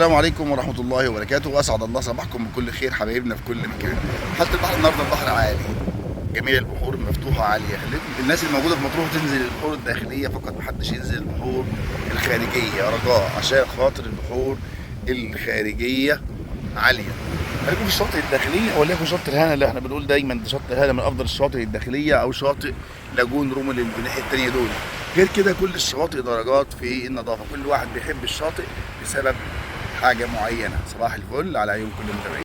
السلام عليكم ورحمة الله وبركاته، وأسعد الله صباحكم بكل خير حبايبنا في كل مكان. حالة البحر النهارده البحر عالي، جميع البحور المفتوحة عالية، خليت الناس الموجودة في مطروح تنزل البحور الداخلية فقط، محدش ينزل البحور الخارجية رجاء، عشان خاطر البحور الخارجية عالية. خليكم في الشواطئ الداخلية، وليكن شط الهنا اللي احنا بنقول دايما ده شط الهنا من أفضل الشواطئ الداخلية، أو شاطئ لاجون رومل اللي الناحية التانية دول. غير كده كل الشواطئ درجات في النظافة، كل واحد بيحب الشاطئ بسبب حاجة معينة. صباح الفل على عيون كل المتابعين.